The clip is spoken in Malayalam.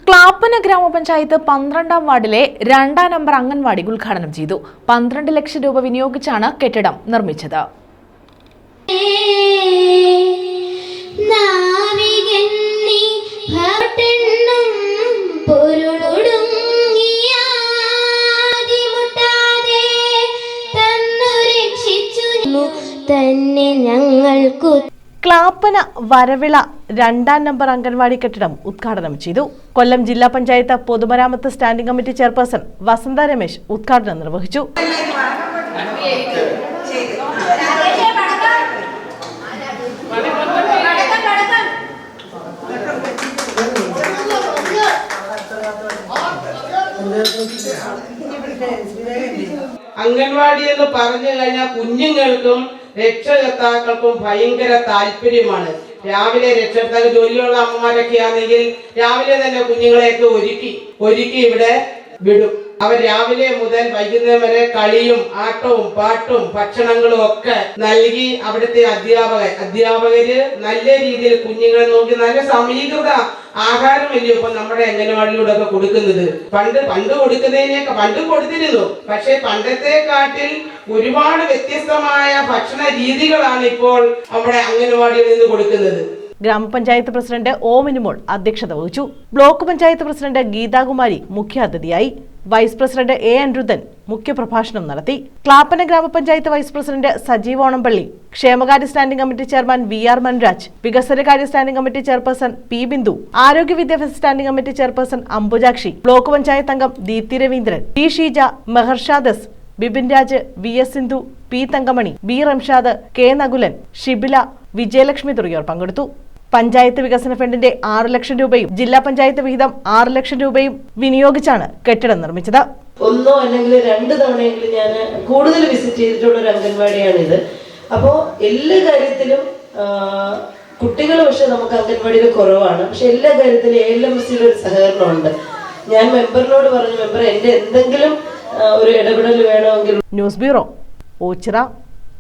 ക്ലാപ്പന ഗ്രാമപഞ്ചായത്ത് 12ാം വാർഡിലെ 2ാം നമ്പർ അംഗൻവാടി ഉദ്ഘാടനം ചെയ്തു. 12 ലക്ഷം രൂപ വിനിയോഗിച്ചാണ് കെട്ടിടം നിർമ്മിച്ചത്. ക്ലാപ്പന വരവിള 2ാം നമ്പർ അംഗൻവാടി കെട്ടിടം ഉദ്ഘാടനം ചെയ്തു. കൊല്ലം ജില്ലാ പഞ്ചായത്ത് പൊതുമരാമത്ത് സ്റ്റാൻഡിംഗ് കമ്മിറ്റി ചെയർപേഴ്സൺ വസന്ത രമേശ് ഉദ്ഘാടനം നിർവഹിച്ചു. അംഗൻവാടി എന്ന് പറഞ്ഞു കഴിഞ്ഞാൽ കുഞ്ഞുങ്ങൾക്കും രക്ഷകർത്താക്കൾക്കും ഭയങ്കര താല്പര്യമാണ്. രാവിലെ രക്ഷകർത്താക്കൾ ജോലിയുള്ള അമ്മമാരൊക്കെ ആണെങ്കിൽ രാവിലെ തന്നെ കുഞ്ഞുങ്ങളെയൊക്കെ ഒരുക്കി ഇവിടെ വിടും. അവർ രാവിലെ മുതൽ വൈകുന്നേരം വരെ കളിയും ആട്ടവും പാട്ടും ഭക്ഷണങ്ങളും ഒക്കെ നൽകി അവിടുത്തെ അധ്യാപകര് നല്ല രീതിയിൽ കുഞ്ഞുങ്ങളെ നോക്കി നല്ല സമീകൃത ആഹാരമല്ലേ ഇപ്പൊ നമ്മുടെ അംഗനവാടിയിലൂടെ ഒക്കെ കൊടുക്കുന്നത്. പണ്ട് കൊടുത്തിരുന്നു, പക്ഷെ പണ്ടത്തെ കാട്ടിൽ ഒരുപാട് വ്യത്യസ്തമായ ഭക്ഷണ രീതികളാണ് ഇപ്പോൾ നമ്മുടെ അംഗനവാടിയിൽ നിന്ന് കൊടുക്കുന്നത്. ഗ്രാമപഞ്ചായത്ത് പ്രസിഡന്റ് ഒ മിനിമോൾ അധ്യക്ഷത വഹിച്ചു. ബ്ലോക്ക് പഞ്ചായത്ത് പ്രസിഡന്റ് ഗീതാകുമാരി മുഖ്യാതിഥിയായി. വൈസ് പ്രസിഡന്റ് എ അനിരുദ്ധൻ മുഖ്യപ്രഭാഷണം നടത്തി. ക്ലാപ്പന ഗ്രാമപഞ്ചായത്ത് വൈസ് പ്രസിഡന്റ് സജീവ് ഓണംപള്ളി, ക്ഷേമകാര്യ standing committee chairman VR Manraj, വികസനകാര്യ standing committee chairperson P Bindu, ആരോഗ്യ വിദ്യാഭ്യാസ standing committee chairperson Ambujakshi, block panchayat അംഗം Deepthi Raveendran, P Sheeja, മെഹർഷാദസ്, Bipin Raj, VS Sindhu, P Thankamani, B Ramshad, K Nakulan, Shibila, Vijayalakshmi തുടങ്ങിയവർ പങ്കെടുത്തു. പഞ്ചായത്ത് വികസന ഫണ്ടിന്റെ 6 ലക്ഷം രൂപയും ജില്ലാ പഞ്ചായത്ത് വിഹിതം 6 ലക്ഷം രൂപയും വിനിയോഗിച്ചാണ് കെട്ടിടം നിർമ്മിച്ചത്. ഒന്നോ അല്ലെങ്കിൽ 2 തവണയെങ്കിലും ഞാൻ കൂടുതൽ വിസിറ്റ് ചെയ്തിട്ടുള്ള ഒരു അംഗൻവാടിയാണിത്. അപ്പോൾ എല്ലാ കാര്യത്തിലും കുട്ടികൾ പക്ഷെ നമുക്ക് അംഗൻവാടിയിൽ കുറവാണ്. പക്ഷെ എല്ലാ കാര്യത്തിലും ALMCയുടെ ഒരു സഹകരണമുണ്ട്. ഞാൻ മെമ്പറിനോട് പറഞ്ഞു, മെമ്പർ എൻ്റെ എന്തെങ്കിലും ഒരു ഇടപെടൽ വേണമെങ്കിൽ. News bureau, Ochira.